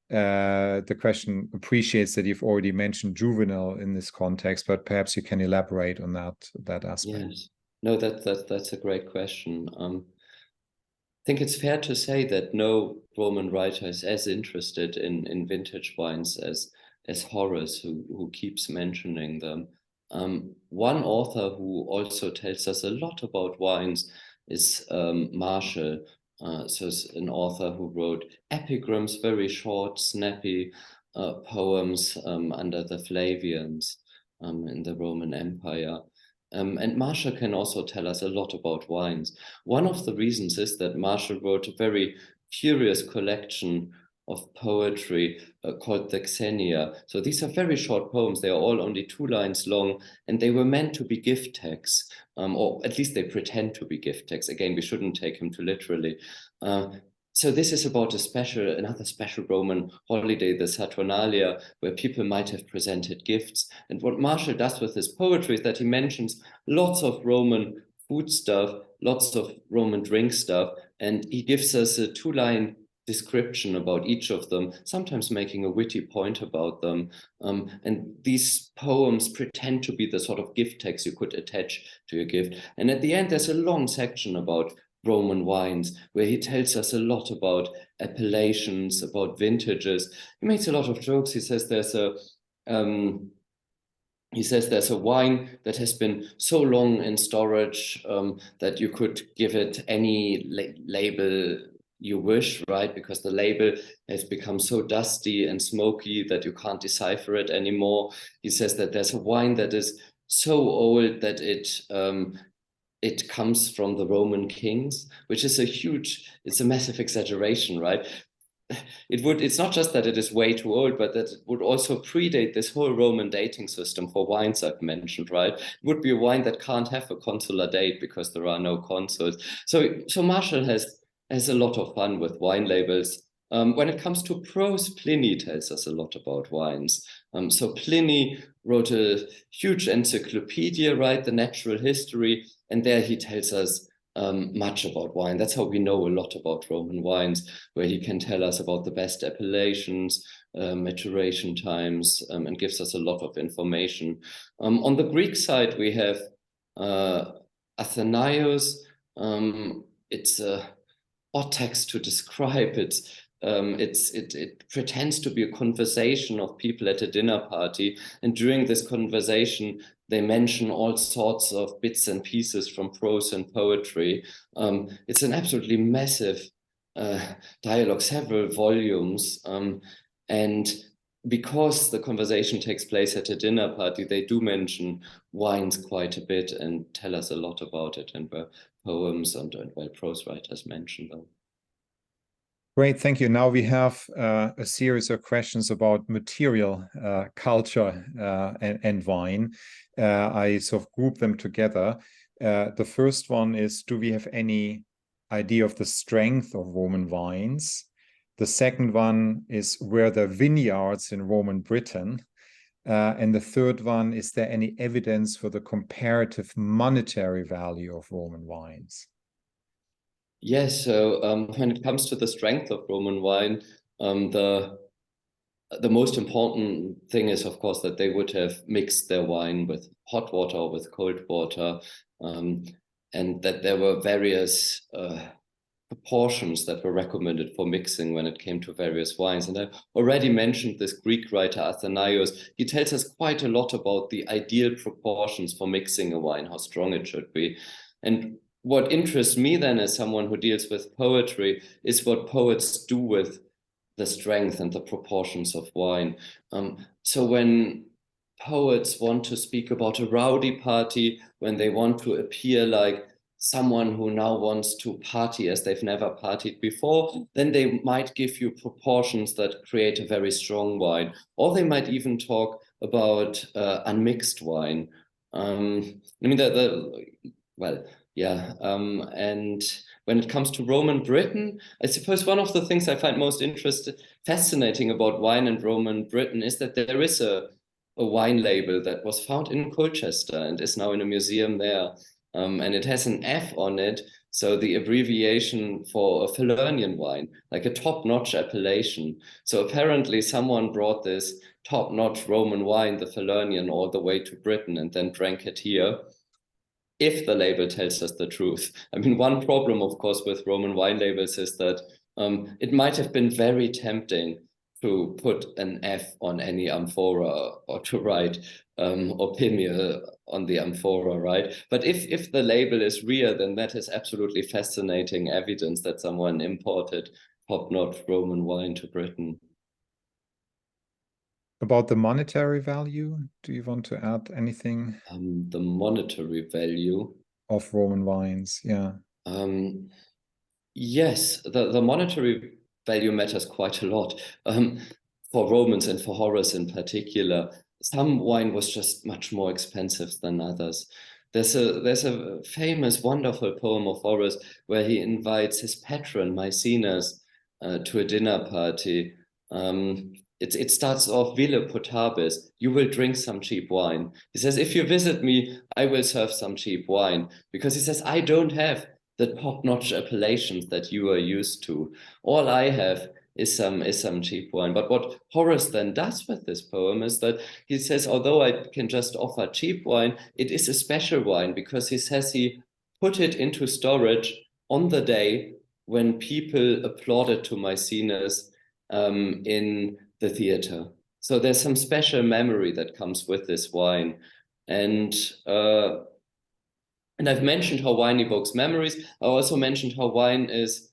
the question appreciates that you've already mentioned Juvenal in this context, but perhaps you can elaborate on that aspect. Yes, no, that's a great question. I think it's fair to say that no Roman writer is as interested in vintage wines as Horace, who keeps mentioning them. One author who also tells us a lot about wines is Martial. So it's an author who wrote epigrams, very short, snappy poems under the Flavians in the Roman Empire. And Martial can also tell us a lot about wines. One of the reasons is that Martial wrote a very curious collection of poetry called the Xenia. So these are very short poems. They are all only 2 lines long, and they were meant to be gift texts, or at least they pretend to be gift texts. Again, we shouldn't take him too literally. So this is about another special Roman holiday, the Saturnalia, where people might have presented gifts. And what Martial does with his poetry is that he mentions lots of Roman food stuff, lots of Roman drink stuff, and he gives us a 2-line description about each of them, sometimes making a witty point about them. And these poems pretend to be the sort of gift text you could attach to your gift. And at the end, there's a long section about Roman wines, where he tells us a lot about appellations, about vintages. He makes a lot of jokes. He says there's a wine that has been so long in storage that you could give it any label you wish, right? Because the label has become so dusty and smoky that you can't decipher it anymore. He says that there's a wine that is so old that it comes from the Roman kings, which is it's a massive exaggeration, right? It's not just that it is way too old, but that it would also predate this whole Roman dating system for wines I've mentioned, right? It would be a wine that can't have a consular date because there are no consuls. So Martial has a lot of fun with wine labels. When it comes to prose, Pliny tells us a lot about wines. So Pliny wrote a huge encyclopedia, right? The Natural History, and there he tells us much about wine. That's how we know a lot about Roman wines, where he can tell us about the best appellations, maturation times, and gives us a lot of information. On the Greek side, we have Athenaios. It's a odd text to describe it. It pretends to be a conversation of people at a dinner party, and during this conversation they mention all sorts of bits and pieces from prose and poetry. It's an absolutely massive dialogue, several volumes, and because the conversation takes place at a dinner party, they do mention wines quite a bit and tell us a lot about it, and where poems and where prose writers mention them. Great, thank you. Now we have a series of questions about material culture and wine. I sort of group them together. The first one is, do we have any idea of the strength of Roman wines? The second one is, were there vineyards in Roman Britain? And the third one, is there any evidence for the comparative monetary value of Roman wines? Yes, so when it comes to the strength of Roman wine, the most important thing is, of course, that they would have mixed their wine with hot water or with cold water, and that there were various proportions that were recommended for mixing when it came to various wines. And I already mentioned this Greek writer, Athenaios. He tells us quite a lot about the ideal proportions for mixing a wine, how strong it should be. And what interests me then, as someone who deals with poetry, is what poets do with the strength and the proportions of wine. So when poets want to speak about a rowdy party, when they want to appear like someone who now wants to party as they've never partied before, then they might give you proportions that create a very strong wine. Or they might even talk about unmixed wine. I mean, Well, yeah. And when it comes to Roman Britain, I suppose one of the things I find most fascinating about wine in Roman Britain is that there is a wine label that was found in Colchester and is now in a museum there. And it has an F on it. So the abbreviation for a Falernian wine, like a top-notch appellation. So apparently someone brought this top-notch Roman wine, the Falernian, all the way to Britain and then drank it here, if the label tells us the truth. I mean, one problem, of course, with Roman wine labels is that it might have been very tempting to put an F on any amphora or to write Opimia on the amphora, right? But if the label is real, then that is absolutely fascinating evidence that someone imported top-notch Roman wine to Britain. About the monetary value, do you want to add anything? The monetary value of Roman wines, yeah. Yes, the monetary value matters quite a lot for Romans and for Horace in particular. Some wine was just much more expensive than others. There's a famous, wonderful poem of Horace where he invites his patron Maecenas to a dinner party. It starts off, Ville potabis, you will drink some cheap wine. He says, if you visit me, I will serve some cheap wine. Because he says, I don't have the top-notch appellations that you are used to. All I have is some cheap wine. But what Horace then does with this poem is that he says, although I can just offer cheap wine, it is a special wine, because he says he put it into storage on the day when people applauded to Maecenas in the theater. So there's some special memory that comes with this wine. And I've mentioned how wine evokes memories. I also mentioned how wine is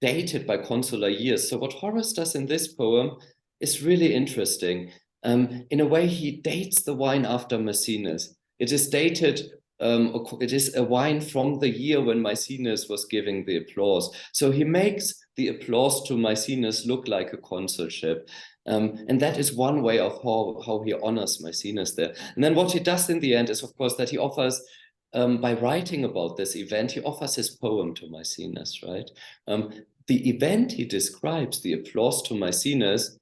dated by consular years. So what Horace does in this poem is really interesting. In a way, he dates the wine after Maecenas. It is dated, it is a wine from the year when Maecenas was giving the applause. So he makes the applause to Maecenas look like a consulship. And that is one way of how he honors Maecenas there. And then what he does in the end is, of course, that he offers, by writing about this event, he offers his poem to Maecenas, right? The event he describes, the applause to Maecenas,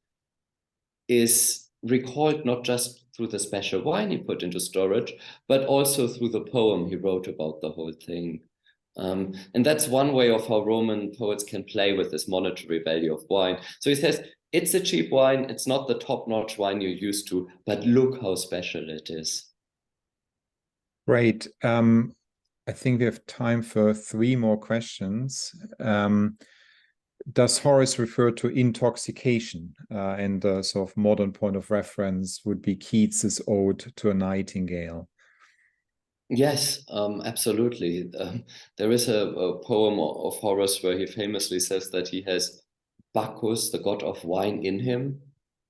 is recalled not just through the special wine he put into storage, but also through the poem he wrote about the whole thing. And that's one way of how Roman poets can play with this monetary value of wine. So he says, it's a cheap wine, it's not the top-notch wine you're used to, but look how special it is. Great. I think we have time for 3 more questions. Does Horace refer to intoxication? And the sort of modern point of reference would be Keats's Ode to a Nightingale. Yes, absolutely. There is a poem of Horace where he famously says that he has Bacchus, the god of wine, in him.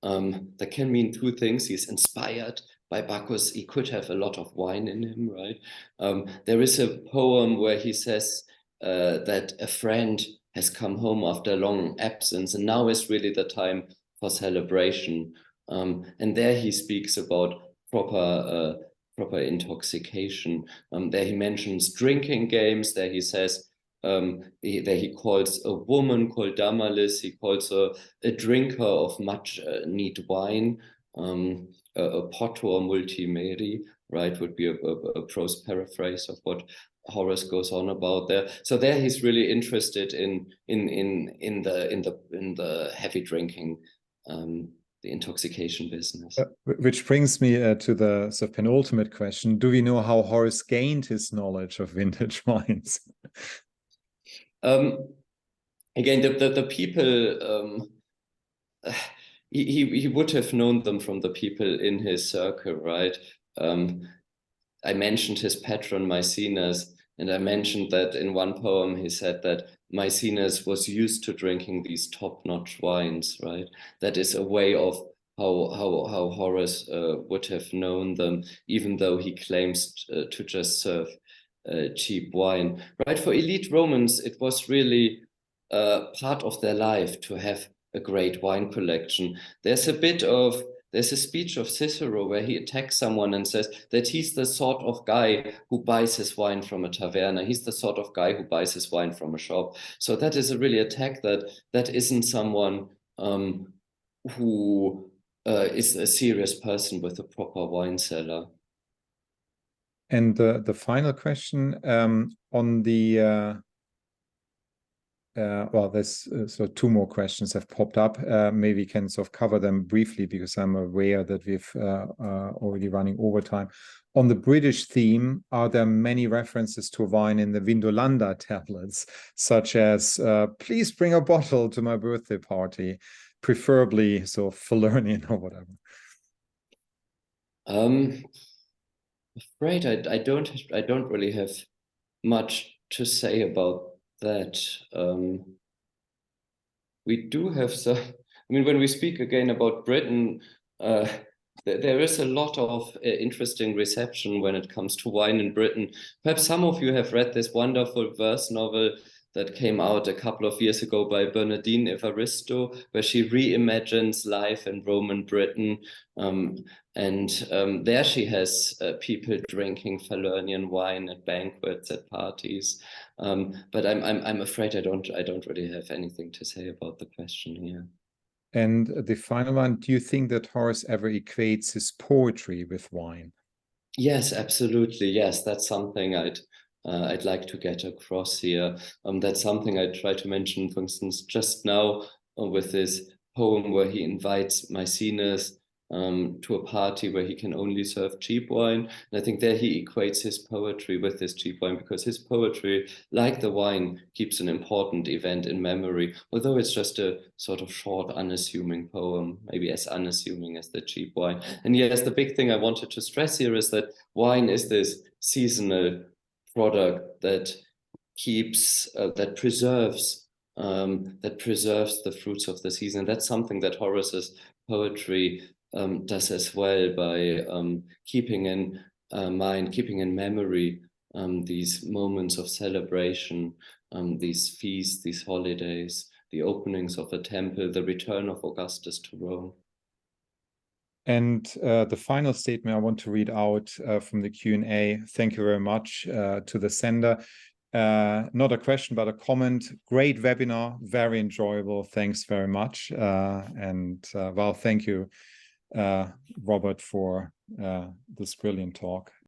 That can mean 2 things. He's inspired by Bacchus. He could have a lot of wine in him, right? There is a poem where he says that a friend has come home after a long absence, and now is really the time for celebration. And there he speaks about proper intoxication. There he mentions drinking games. There he says, there he calls a woman called Damalis, he calls a drinker of much neat wine, a potor multimeri, right, would be a prose paraphrase of what Horace goes on about there. So there he's really interested in the heavy drinking, the intoxication business. Which brings me to the sort of penultimate question. Do we know how Horace gained his knowledge of vintage wines? Again, the people, he would have known them from the people in his circle, right? I mentioned his patron Maecenas, and I mentioned that in one poem he said that Maecenas was used to drinking these top-notch wines, right? That is a way of how Horace would have known them, even though he claims to just serve cheap wine, right? For elite Romans, it was really part of their life to have a great wine collection. There's a bit of there's a speech of Cicero where he attacks someone and says that he's the sort of guy who buys his wine from a taverna. He's the sort of guy who buys his wine from a shop. So that is a really attack that isn't someone who is a serious person with a proper wine cellar. And the final question on the well, there's so two more questions have popped up. Maybe we can sort of cover them briefly because I'm aware that we've already running overtime. On the British theme, are there many references to wine in the Vindolanda tablets, such as please bring a bottle to my birthday party, preferably so Falernian or whatever? Afraid I don't really have much to say about that. We do have some, I mean, when we speak again about Britain, there is a lot of interesting reception when it comes to wine in Britain. Perhaps some of you have read this wonderful verse novel that came out a couple of years ago by Bernardine Evaristo, where she reimagines life in Roman Britain. There she has people drinking Falernian wine at banquets, at parties. But I'm afraid I don't really have anything to say about the question here. And the final one, do you think that Horace ever equates his poetry with wine? Yes, absolutely. Yes, that's something I'd like to get across here. That's something I try to mention, for instance, just now with this poem where he invites Maecenas to a party where he can only serve cheap wine. And I think there he equates his poetry with this cheap wine, because his poetry, like the wine, keeps an important event in memory, although it's just a sort of short, unassuming poem, maybe as unassuming as the cheap wine. And yes, the big thing I wanted to stress here is that wine is this seasonal product that keeps, that preserves the fruits of the season. That's something that Horace's poetry does as well, by keeping in mind, keeping in memory these moments of celebration, these feasts, these holidays, the openings of a temple, the return of Augustus to Rome. And the final statement I want to read out from the Q&A. Thank you very much to the sender. Not a question, but a comment. Great webinar, very enjoyable. Thanks very much. Well, thank you, Robert, for this brilliant talk.